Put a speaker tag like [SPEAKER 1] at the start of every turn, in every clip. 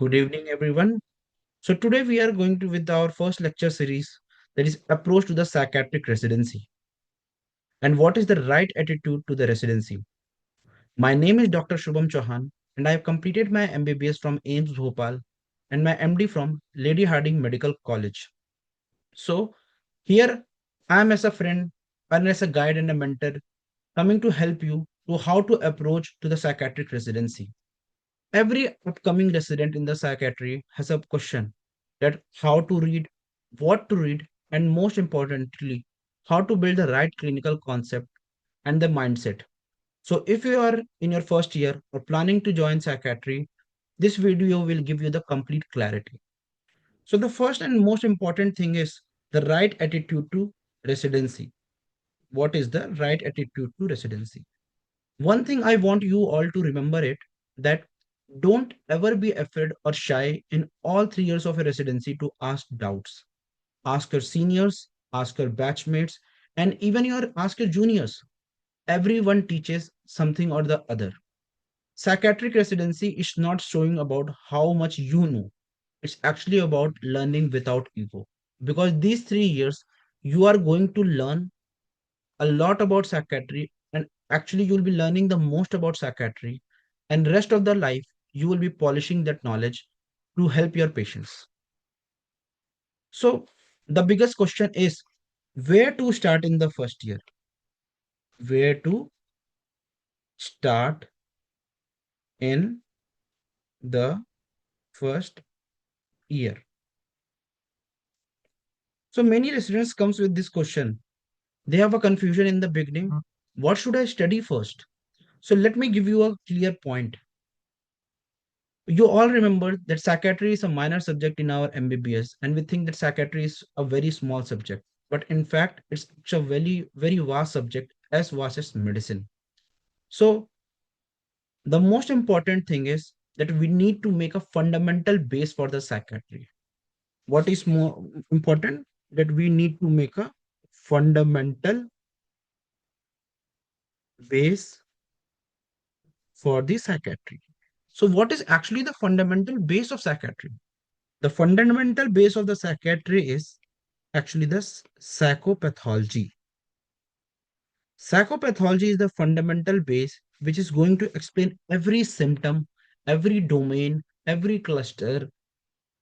[SPEAKER 1] Good evening, everyone. So today we are going to with our first lecture series, that is approach to the psychiatric residency and what is the right attitude to the residency. My name is Dr. Shubham Chauhan and I have completed my MBBS from AIIMS Bhopal and my MD from Lady Harding Medical College. So here I am as a friend and as a guide and a mentor coming to help you to how to approach to the psychiatric residency. Every upcoming resident in the psychiatry has a question that how to read, what to read, and most importantly, how to build the right clinical concept and the mindset. So if you are in your first year or planning to join psychiatry, this video will give you the complete clarity. So the first and most important thing is the right attitude to residency. What is the right attitude to residency? One thing I want you all to remember it that don't ever be afraid or shy in all 3 years of a residency to ask doubts. Ask your seniors, ask your batchmates, and even ask your juniors. Everyone teaches something or the other. Psychiatric residency is not showing about how much you know. It's actually about learning without ego. Because these 3 years, you are going to learn a lot about psychiatry, and actually you'll be learning the most about psychiatry, and rest of the life you will be polishing that knowledge to help your patients. So the biggest question is where to start in the first year, where to start in the first year. So many residents comes with this question. They have a confusion in the beginning. What should I study first? So let me give you a clear point. You all remember that psychiatry is a minor subject in our MBBS, and we think that psychiatry is a very small subject. But in fact, it's a very vast subject, as vast as medicine. So the most important thing is that we need to make a fundamental base for the psychiatry. What is more important? That we need to make a fundamental base for the psychiatry. So what is actually the fundamental base of psychiatry? The fundamental base of the psychiatry is actually the psychopathology. Psychopathology is the fundamental base which is going to explain every symptom, every domain, every cluster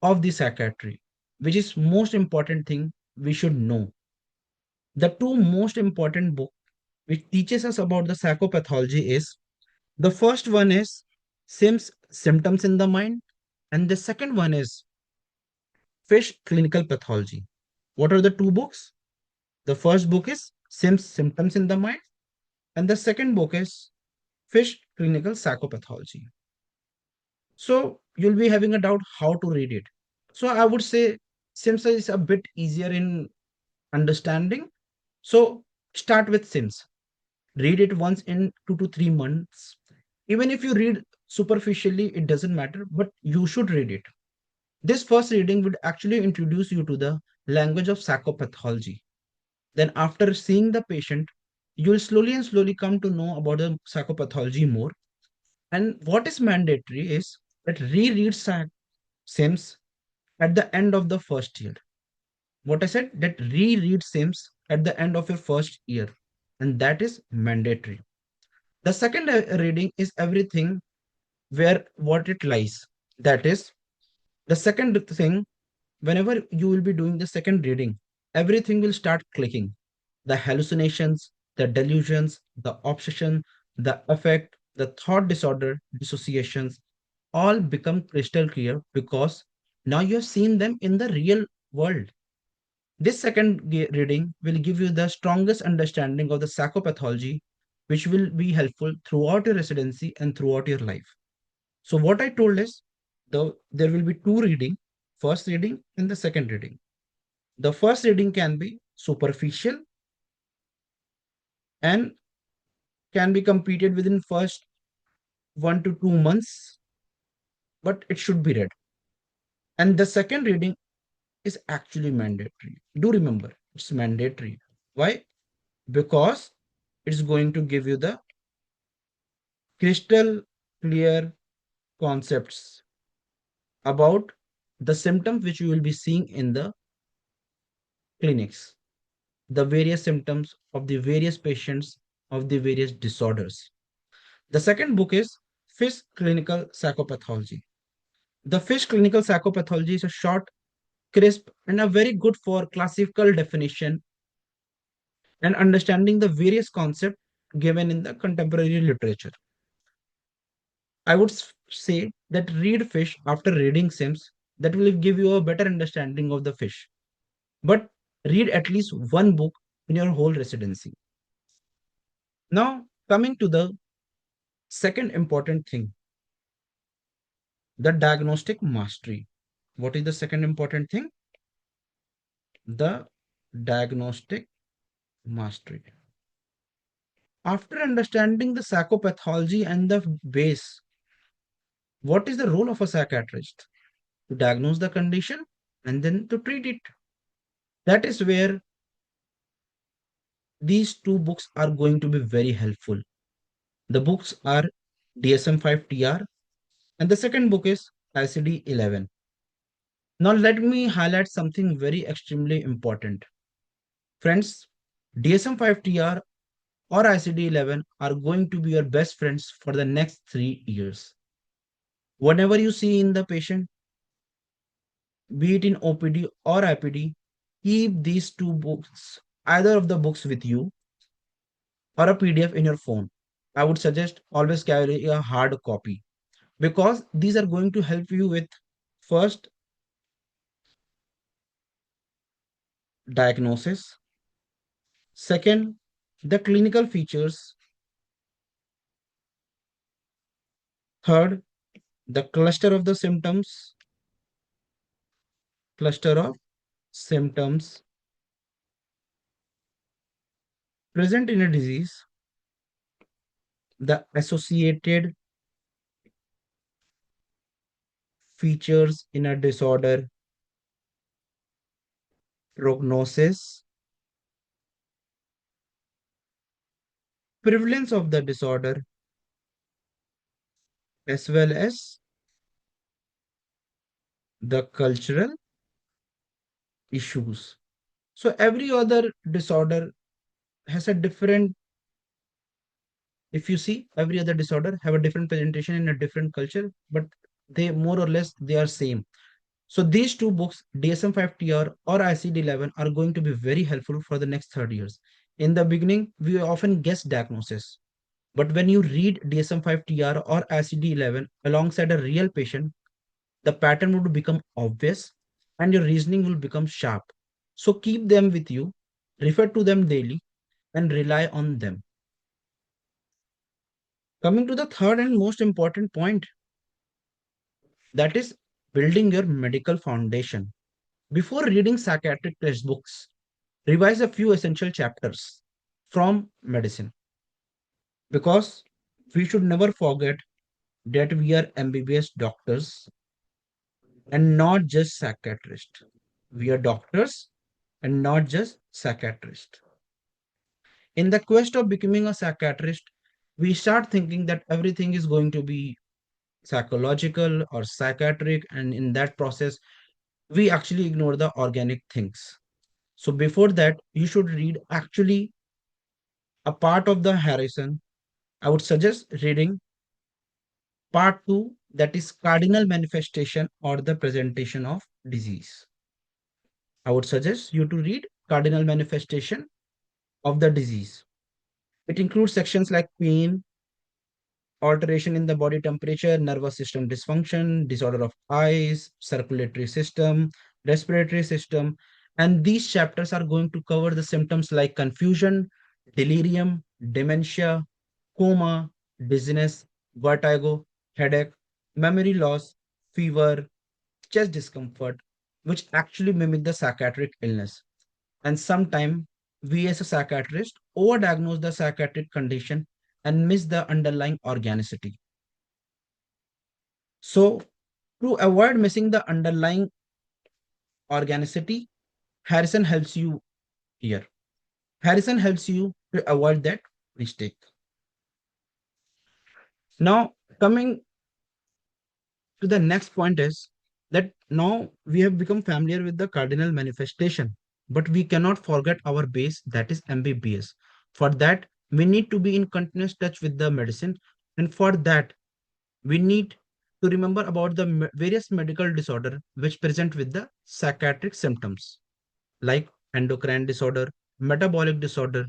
[SPEAKER 1] of the psychiatry, which is most important thing we should know. The two most important book which teaches us about the psychopathology is the first one is Sims Symptoms in the Mind, and the second one is Fish Clinical Pathology. What are the two books? The first book is Sims Symptoms in the Mind, and the second book is Fish Clinical Psychopathology. So you'll be having a doubt how to read it. So I would say Sims is a bit easier in understanding. So start with Sims. Read it once in 2 to 3 months. Even if you read superficially, it doesn't matter, but you should read it. This first reading would actually introduce you to the language of psychopathology. Then, after seeing the patient, you will slowly and slowly come to know about the psychopathology more. And what is mandatory is that reread SIMS at the end of the first year. What I said, that reread SIMS at the end of your first year, and that is mandatory. The second reading is everything where what it lies. That is the second thing. Whenever you will be doing the second reading, everything will start clicking. The hallucinations, the delusions, the obsession, the affect, the thought disorder, dissociations, all become crystal clear because now you have seen them in the real world. This second reading will give you the strongest understanding of the psychopathology, which will be helpful throughout your residency and throughout your life. So what I told is there will be two reading, first reading and the second reading. The first reading can be superficial and can be completed within first 1 to 2 months, but it should be read. And the second reading is actually mandatory. Do remember, it's mandatory. Why? Because it's going to give you the crystal clear concepts. about the symptoms which you will be seeing in the clinics, the various symptoms of the various patients of the various disorders. The second book is Fish Clinical Psychopathology. The Fish Clinical Psychopathology is a short, crisp, and a very good for classical definition and understanding the various concepts given in the contemporary literature. I would say that read Fish after reading Sims, that will give you a better understanding of the fish. But read at least one book in your whole residency. Now, coming to the second important thing, the diagnostic mastery. What is the second important thing? The diagnostic mastery. After understanding the psychopathology and the base, what is the role of a psychiatrist? To diagnose the condition and then to treat it. That is where these two books are going to be very helpful. The books are DSM-5-TR and the second book is ICD-11. Now let me highlight something very extremely important. Friends, DSM-5-TR or ICD-11 are going to be your best friends for the next 3 years. Whatever you see in the patient, be it in OPD or IPD, keep these two books, either of the books with you or a PDF in your phone. I would suggest always carry a hard copy because these are going to help you with first diagnosis, second the clinical features, third the cluster of symptoms present in a disease, the associated features in a disorder, prognosis, prevalence of the disorder, as well as the cultural issues. So every other disorder has a different, if you see, every other disorder have a different presentation in a different culture, but they more or less they are same. So these two books, DSM-5-TR or ICD-11, are going to be very helpful for the next 30 years. In the beginning, we often guess diagnosis. But when you read DSM-5-TR or ICD-11 alongside a real patient, the pattern would become obvious and your reasoning will become sharp. So keep them with you, refer to them daily, and rely on them. Coming to the third and most important point, that is building your medical foundation. Before reading psychiatric textbooks, revise a few essential chapters from medicine because we should never forget that we are MBBS doctors and not just psychiatrists. We are doctors and not just psychiatrists. In the quest of becoming a psychiatrist, we start thinking that everything is going to be psychological or psychiatric, and in that process, we actually ignore the organic things. So before that, you should read actually a part of the Harrison. I would suggest reading part 2, that is cardinal manifestation or the presentation of disease. I would suggest you to read cardinal manifestation of the disease. It includes sections like pain, alteration in the body temperature, nervous system dysfunction, disorder of eyes, circulatory system, respiratory system. And these chapters are going to cover the symptoms like confusion, delirium, dementia, coma, dizziness, vertigo, headache, memory loss, fever, chest discomfort, which actually mimic the psychiatric illness. And sometimes we as a psychiatrist overdiagnose the psychiatric condition and miss the underlying organicity. So to avoid missing the underlying organicity, Harrison helps you here. Harrison helps you to avoid that mistake. Now, coming to the next point is that now we have become familiar with the cardinal manifestation, but we cannot forget our base, that is MBBS. For that, we need to be in continuous touch with the medicine. And for that, we need to remember about the various medical disorder which present with the psychiatric symptoms like endocrine disorder, metabolic disorder,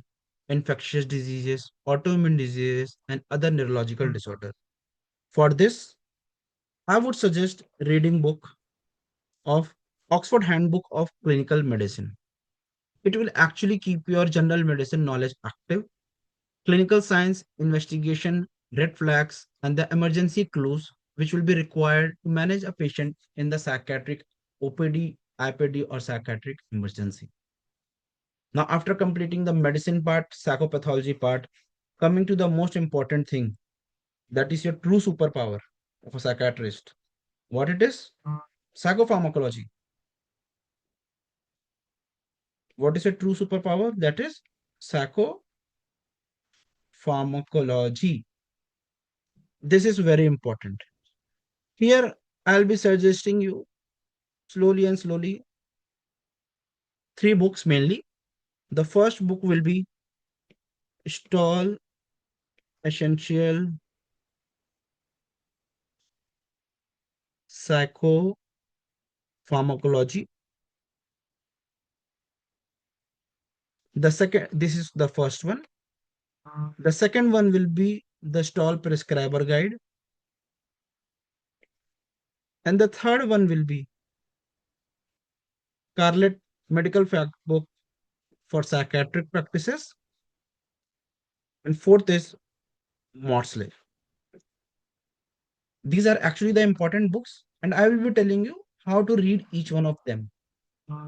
[SPEAKER 1] infectious diseases, autoimmune diseases, and other neurological disorder. For this, I would suggest reading book of Oxford Handbook of Clinical Medicine. It will actually keep your general medicine knowledge active. Clinical science, investigation, red flags, and the emergency clues which will be required to manage a patient in the psychiatric OPD, IPD, or psychiatric emergency. Now, after completing the medicine part, psychopathology part, coming to the most important thing, that is your true superpower of a psychiatrist. What it is? Psychopharmacology. What is a true superpower? That is psychopharmacology. This is very important. Here, I'll be suggesting you slowly and slowly three books mainly. The first book will be Stahl Essential Psychopharmacology. The second, this is the first one. The second one will be the Stahl Prescriber Guide. And the third one will be Carlet Medical Fact Book for Psychiatric Practices. And fourth is Maudsley. These are actually the important books, and I will be telling you how to read each one of them.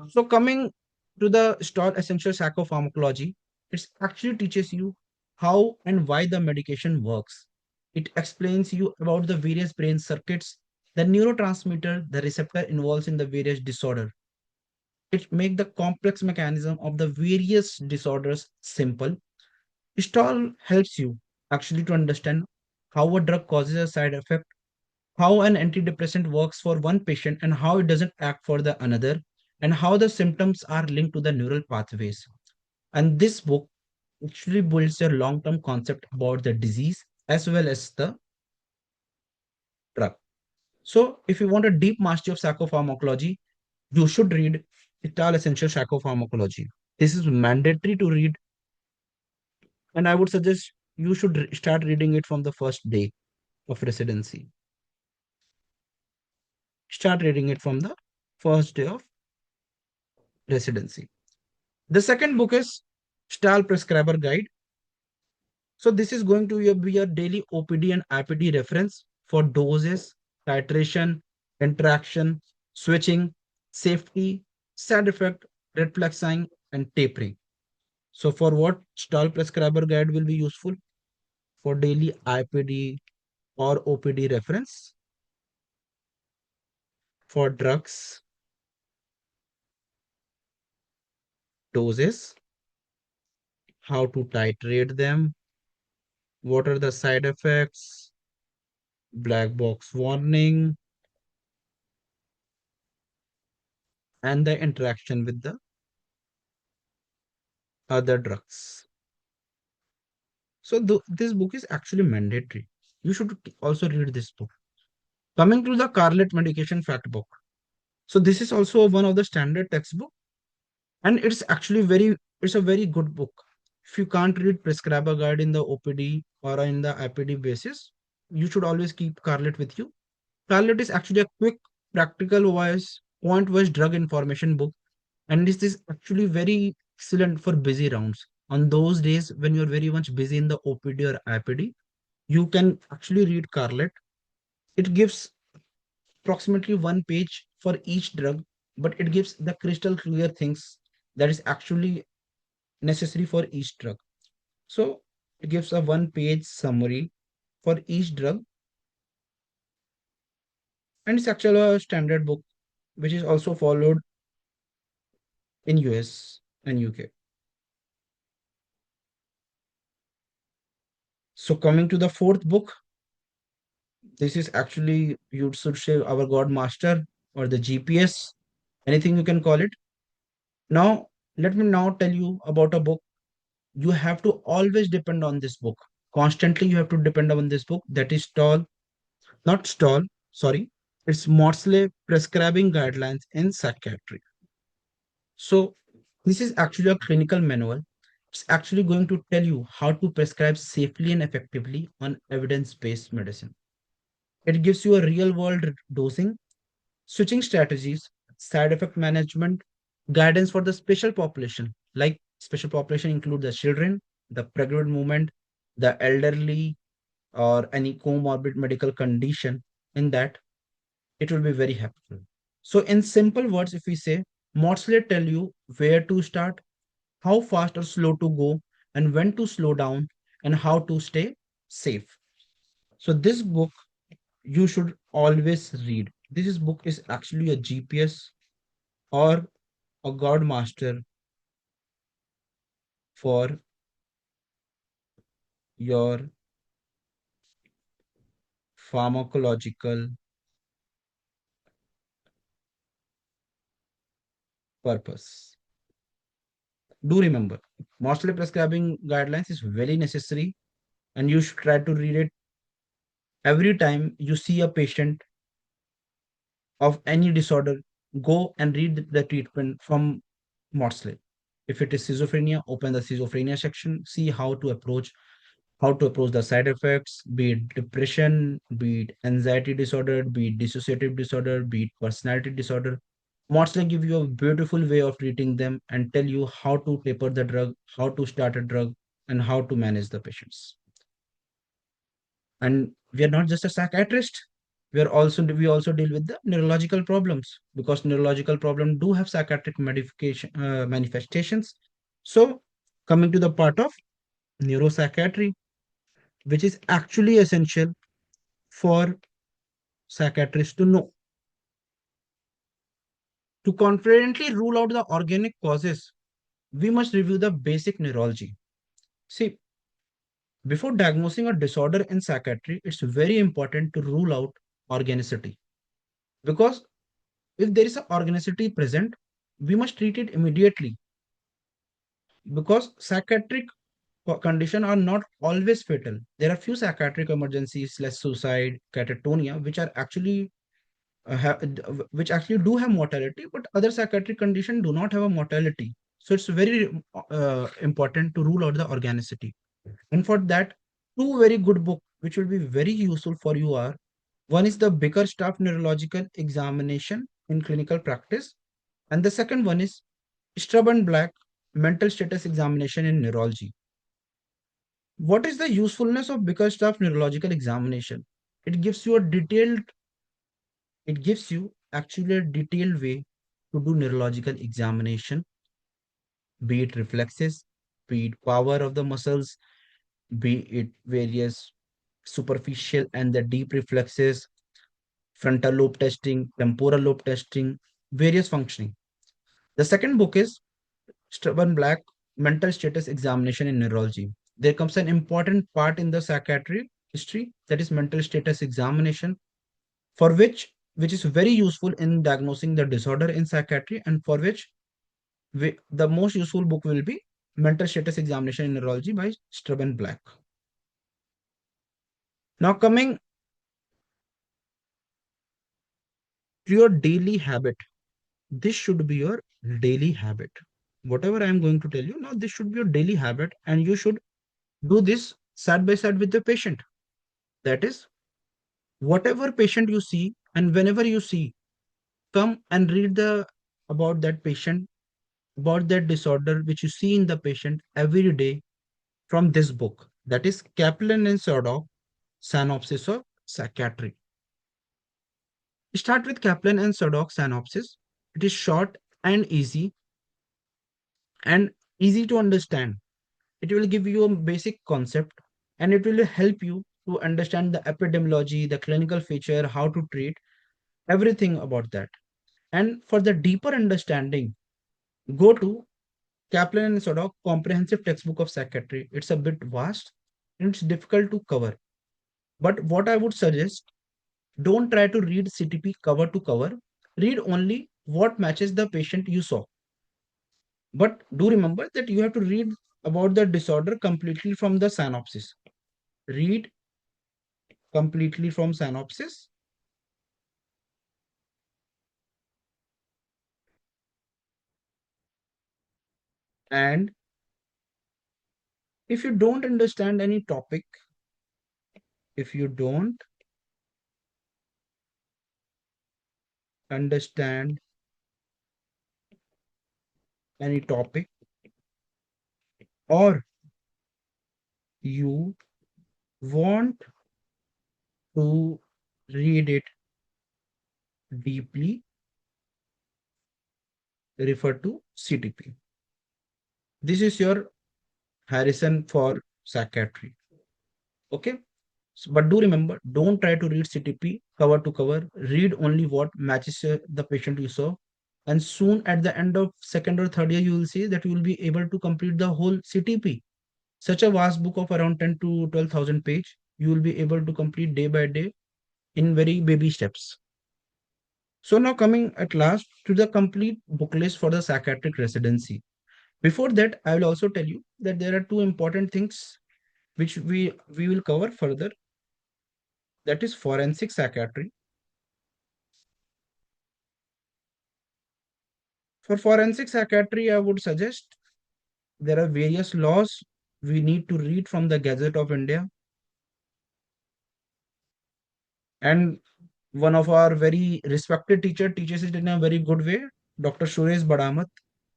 [SPEAKER 1] So, coming to the Stahl Essential Psychopharmacology, it actually teaches you how and why the medication works. It explains you about the various brain circuits, the neurotransmitter, the receptor involved in the various disorder. It makes the complex mechanism of the various disorders simple. Stahl helps you actually to understand how a drug causes a side effect, how an antidepressant works for one patient and how it doesn't act for the another, and how the symptoms are linked to the neural pathways. And this book actually builds a long-term concept about the disease as well as the drug. So if you want a deep mastery of psychopharmacology, you should read Ital Essential Psychopharmacology. This is mandatory to read, and I would suggest you should start reading it from the first day of residency. Start reading it from the first day of residency. The second book is Stahl Prescriber Guide. So this is going to be a daily OPD and IPD reference for doses, titration, interaction, switching, safety, side effect, red flag sign, and tapering. So for what Stahl Prescriber Guide will be useful? For daily IPD or OPD reference, for drugs, doses, how to titrate them, what are the side effects, black box warning, and the interaction with the other drugs. So this book is actually mandatory. You should also read this book. Coming to the Carlet Medication Fact Book. So this is also one of the standard textbook, and it's a very good book. If you can't read prescriber guide in the OPD or in the IPD basis, you should always keep Carlet with you. Carlet is actually a quick, practical wise, point-wise drug information book, and this is actually very excellent for busy rounds. On those days when you're very much busy in the OPD or IPD, you can actually read Carlet. It gives approximately one page for each drug, but it gives the crystal clear things that is actually necessary for each drug. So it gives a one page summary for each drug, and it's actually a standard book which is also followed in US and UK. So coming to the fourth book, this is actually, you should say, our God Master. or the GPS, anything you can call it. Now, let me now tell you about a book. You have to always depend on this book. Constantly, you have to depend on this book. That is Stahl, not Stahl, sorry. It's Maudsley Prescribing Guidelines in Psychiatry. So, this is actually a clinical manual. It's actually going to tell you how to prescribe safely and effectively on evidence based medicine. It gives you a real world dosing, switching strategies, side effect management, guidance for the special population. Like special population include the children, the pregnant women, the elderly, or any comorbid medical condition. In that, it will be very helpful. So, in simple words, if we say, Maudsley tell you where to start, how fast or slow to go, and when to slow down, and how to stay safe. So, this book you should always read. This book is actually a GPS or a god master for your pharmacological purpose. Do remember, Maudsley prescribing guidelines is very necessary, and you should try to read it every time you see a patient of any disorder. Go and read the treatment from Maudsley. If it is schizophrenia, open the schizophrenia section, see how to approach the side effects, be it depression, be it anxiety disorder, be it dissociative disorder, be it personality disorder. Maudsley give you a beautiful way of treating them and tell you how to taper the drug, how to start a drug, and how to manage the patients. And we are not just a psychiatrist. We also deal with the neurological problems, because neurological problems do have psychiatric modification manifestations. So, coming to the part of neuropsychiatry, which is actually essential for psychiatrists to know. To confidently rule out the organic causes, we must review the basic neurology. See, before diagnosing a disorder in psychiatry, it's very important to rule out organicity. Because if there is an organicity present, we must treat it immediately. Because psychiatric conditions are not always fatal. There are few psychiatric emergencies, like suicide, catatonia, which actually do have mortality, but other psychiatric conditions do not have a mortality. So it's very important to rule out the organicity. And for that, two very good books which will be very useful for you are, one is the Bickerstaff Neurological Examination in Clinical Practice, and the second one is Stubborn Black Mental Status Examination in Neurology. What is the usefulness of Bickerstaff Neurological Examination? It gives you a detailed it gives you actually a detailed way to do neurological examination, be it reflexes, be it power of the muscles, be it various superficial and the deep reflexes, frontal lobe testing, temporal lobe testing, various functioning. The second book is Stubborn Black Mental Status Examination in Neurology. There comes an important part in the psychiatry history, that is mental status examination, for which is very useful in diagnosing the disorder in psychiatry, and for which the most useful book will be Mental Status Examination in Neurology by Strubben Black. Now, coming to your daily habit, this should be your daily habit. Whatever I am going to tell you now, this should be your daily habit, and you should do this side by side with the patient. That is, whatever patient you see, and whenever you see, come and read the about that patient, about that disorder which you see in the patient every day from this book. That is Kaplan and Sodok, Synopsis of Psychiatry. Start with Kaplan and Sodok Synopsis. It is short and and easy to understand. It will give you a basic concept, and it will help you to understand the epidemiology, the clinical feature, how to treat, everything about that. And for the deeper understanding, go to Kaplan and Sodok Comprehensive Textbook of Psychiatry. It's a bit vast and it's difficult to cover. But what I would suggest, don't try to read CTP cover to cover. read only what matches the patient you saw. But do remember that you have to read about the disorder completely from the synopsis. Read completely from synopsis. And if you don't understand any topic, if you don't understand any topic, or you want to read it deeply, refer to CTP. This is your Harrison for psychiatry. Okay. But do remember, don't try to read CTP cover to cover. Read only what matches the patient you saw. And soon at the end of second or third year, you will see that you will be able to complete the whole CTP. Such a vast book of around 10 to 12,000 page, you will be able to complete day by day in very baby steps. So now coming at last to the complete book list for the psychiatric residency. Before that, I will also tell you that there are two important things which we will cover further. That is forensic psychiatry. For forensic psychiatry, I would suggest there are various laws we need to read from the Gazette of India. And one of our very respected teacher teaches it in a very good way, Dr. Suresh Badamat,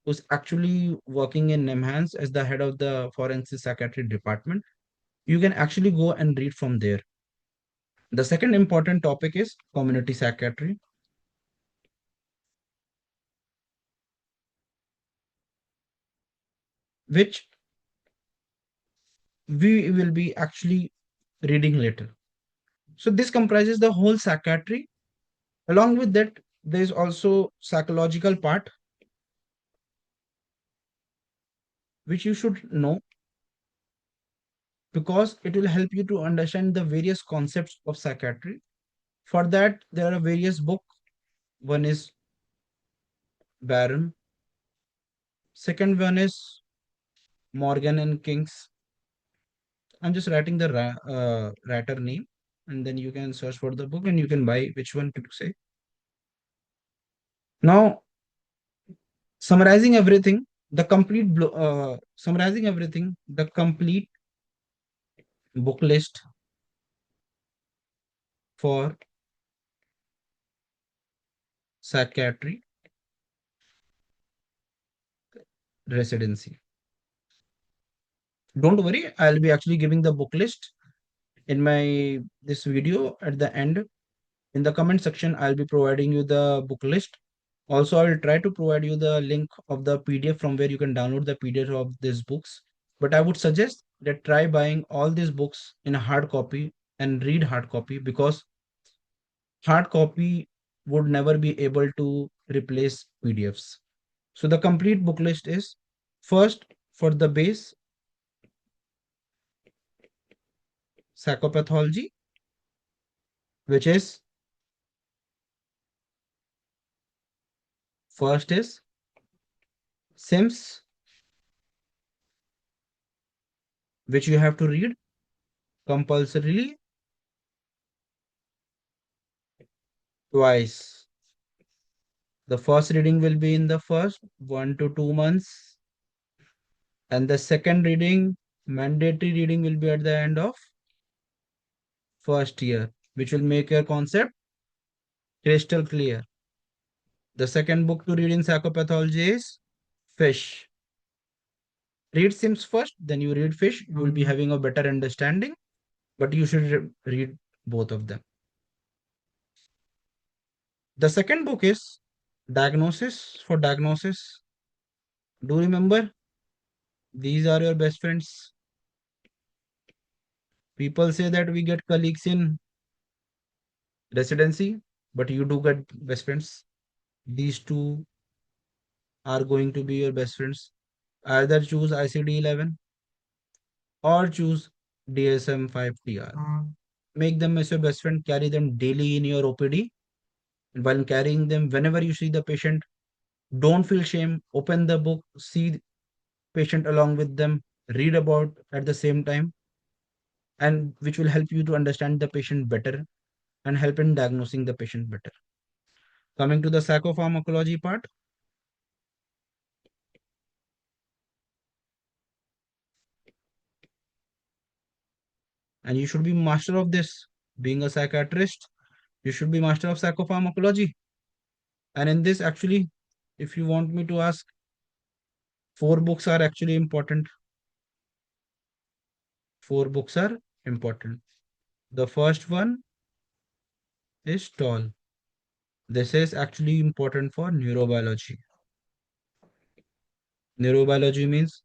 [SPEAKER 1] who's actually working in NEMHANS as the head of the forensic psychiatry department. You can actually go and read from there. The second important topic is community psychiatry, which we will be actually reading later. So this comprises the whole psychiatry. Along with that, there is also psychological part, which you should know because it will help you to understand the various concepts of psychiatry. For that, there are various books. One is Barron. Second one is Morgan and King's. I'm just writing the writer name, and then you can search for the book and you can buy which one to say. Now, summarizing everything, the complete book list for psychiatry residency. Don't worry, I'll be actually giving the book list in my this video at the end. In the comment section, I'll be providing you the book list. Also, I will try to provide you the link of the PDF from where you can download the PDF of these books. But I would suggest that try buying all these books in a hard copy and read hard copy because hard copy would never be able to replace PDFs. So the complete book list is first for the base psychopathology, which is first is SIMS, which you have to read compulsorily twice. The first reading will be in the first 1 to 2 months, and the second reading, mandatory reading, will be at the end of first year, which will make your concept crystal clear. The second book to read in psychopathology is Fish. Read Sims first, then you read Fish. You will be having a better understanding, but you should read both of them. The second book is Diagnosis for Diagnosis. Do remember, these are your best friends. People say that we get colleagues in residency, but you do get best friends. These two are going to be your best friends. Either choose ICD-11 or choose DSM-5-TR. Make them as your best friend, carry them daily in your OPD, While carrying them, whenever you see the patient, don't feel shame. Open the book, see the patient along with them, read about at the same time, and which will help you to understand the patient better and help in diagnosing the patient better. Coming to the psychopharmacology part, and you should be master of this. Being a psychiatrist, you should be master of psychopharmacology. And in this, actually, if you want me to ask, four books are actually important. Four books are important. The first one is Stahl. This is actually important for neurobiology. Neurobiology means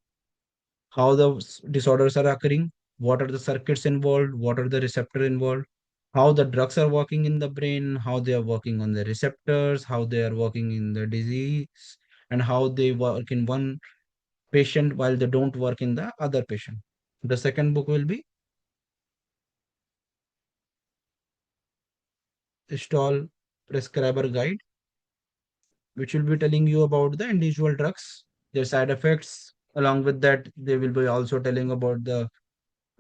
[SPEAKER 1] how the disorders are occurring, what are the circuits involved, what are the receptor involved, how the drugs are working in the brain, how they are working on the receptors, how they are working in the disease, and how they work in one patient while they don't work in the other patient. The second book will be Stahl Prescriber Guide, which will be telling you about the individual drugs, their side effects. Along with that, they will be also telling about the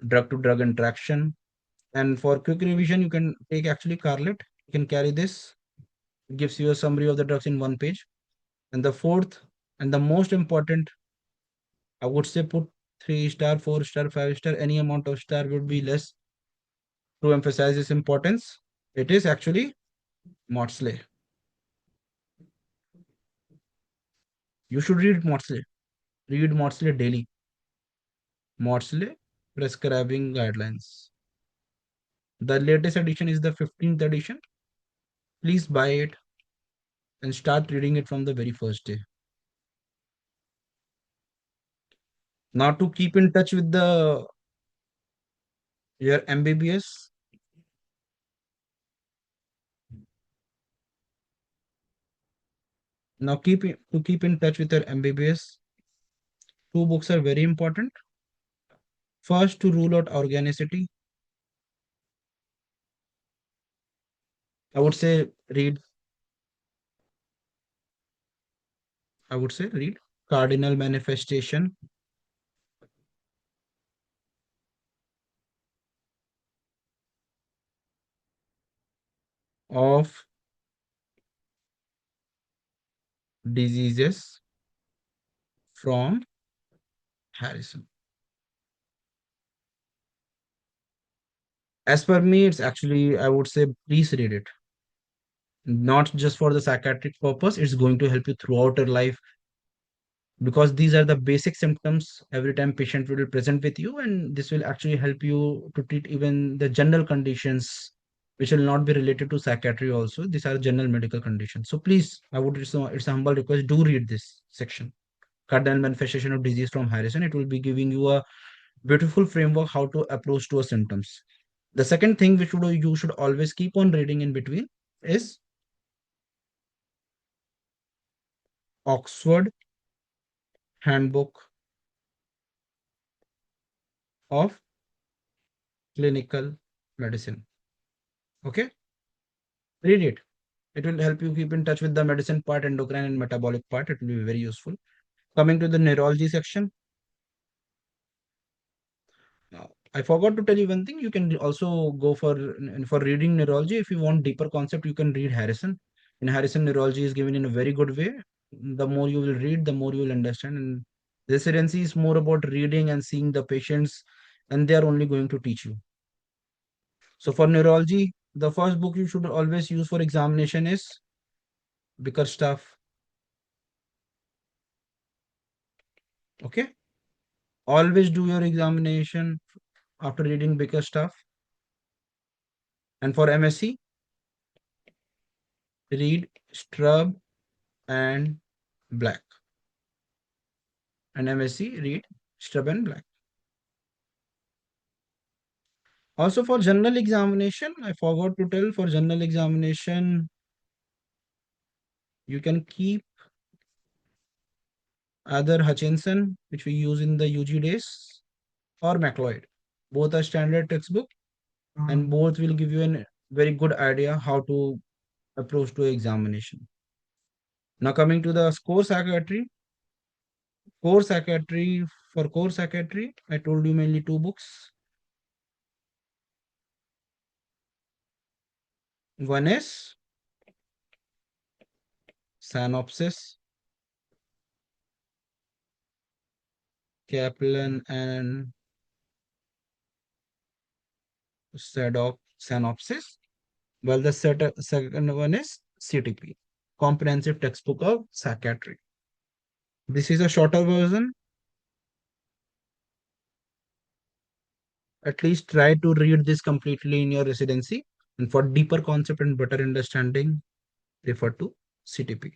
[SPEAKER 1] drug to drug interaction. And for quick revision, you can take actually Carlet. You can carry this. It gives you a summary of the drugs in one page. And the fourth and the most important, I would say put 3 star, 4 star, 5 star, any amount of star would be less to emphasize its importance. It is actually Maudsley. You should read Maudsley. Read Maudsley daily. Maudsley Prescribing Guidelines. The latest edition is the 15th edition. Please buy it and start reading it from the very first day. Now to keep in touch with the your MBBS, to keep in touch with your MBBS, two books are very important. First, to rule out organicity, I would say read. I would say read Cardinal Manifestation of Diseases from Harrison. As per me, it's actually, I would say, please read it. Not just for the psychiatric purpose, it's going to help you throughout your life, because these are the basic symptoms every time patient will present with you, and this will actually help you to treat even the general conditions which will not be related to psychiatry also. These are general medical conditions. So please, I would, it's a humble request, do read this section, Cardinal Manifestation of Disease from Harrison. It will be giving you a beautiful framework how to approach to a symptoms. The second thing which you should always keep on reading in between is Oxford Handbook of Clinical Medicine. Okay, read it. It will help you keep in touch with the medicine part, endocrine and metabolic part. It will be very useful. Coming to the neurology section, I forgot to tell you one thing. You can also go for reading neurology. If you want deeper concept, you can read Harrison. In Harrison, neurology is given in a very good way. The more you will read, the more you will understand. And residency is more about reading and seeing the patients, and they are only going to teach you. So for neurology, the first book you should always use for examination is Bickerstaff. Okay, always do your examination after reading Bickerstaff. And for MSc, read Strub and Black. And MSc, read Strub and Black. Also for general examination, I forgot to tell, for general examination, you can keep either Hutchinson, which we use in the UG days, or MacLeod. Both are standard textbook, and both will give you a very good idea how to approach to examination. Now coming to the core psychiatry, for core psychiatry, I told you mainly two books. One is Synopsis, Kaplan and Synopsis, while the second one is CTP, Comprehensive Textbook of Psychiatry. This is a shorter version. At least try to read this completely in your residency. And for deeper concept and better understanding, refer to CTP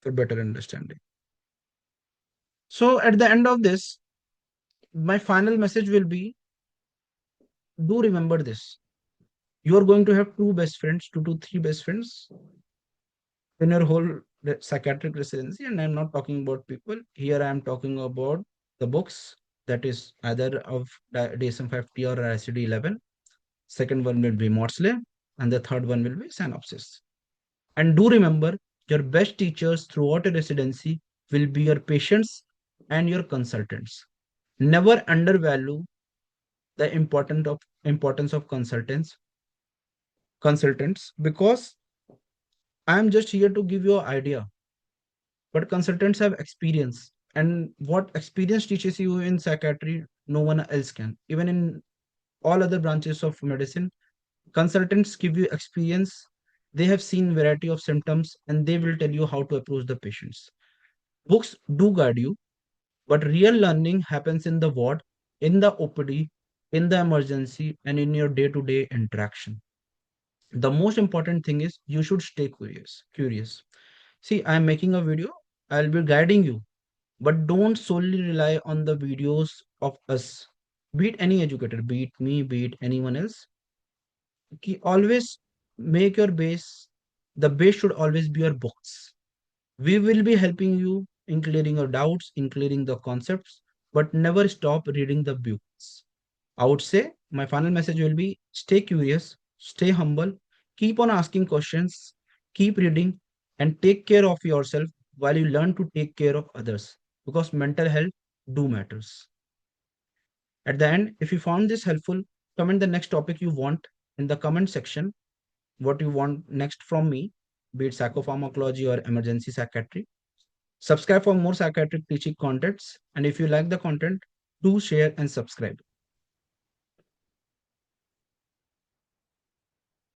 [SPEAKER 1] for better understanding. So at the end of this, my final message will be, do remember this. You are going to have two best friends, two to three best friends in your whole psychiatric residency. And I'm not talking about people. Here I am talking about the books, that is either of DSM-5-TR or ICD-11. Second one will be Maudsley, and the third one will be Synopsis. And do remember, your best teachers throughout a residency will be your patients and your consultants. Never undervalue the importance of consultants, because I am just here to give you an idea, but consultants have experience, and what experience teaches you in psychiatry, no one else can. Even in all other branches of medicine, consultants give you experience. They have seen variety of symptoms, and they will tell you how to approach the patients. Books do guide you, but real learning happens in the ward, in the OPD, in the emergency, and in your day-to-day interaction. The most important thing is you should stay curious. See, I'm making a video, I'll be guiding you, but don't solely rely on the videos of us, be it any educator, be it me, be it anyone else. Always make your base, the base should always be your books. We will be helping you in clearing your doubts, in clearing the concepts, but never stop reading the books. I would say my final message will be, stay curious, stay humble, keep on asking questions, keep reading, and take care of yourself while you learn to take care of others, because mental health do matters. At the end, if you found this helpful, comment the next topic you want in the comment section, what you want next from me, be it psychopharmacology or emergency psychiatry. Subscribe for more psychiatric teaching contents, and if you like the content, do share and subscribe.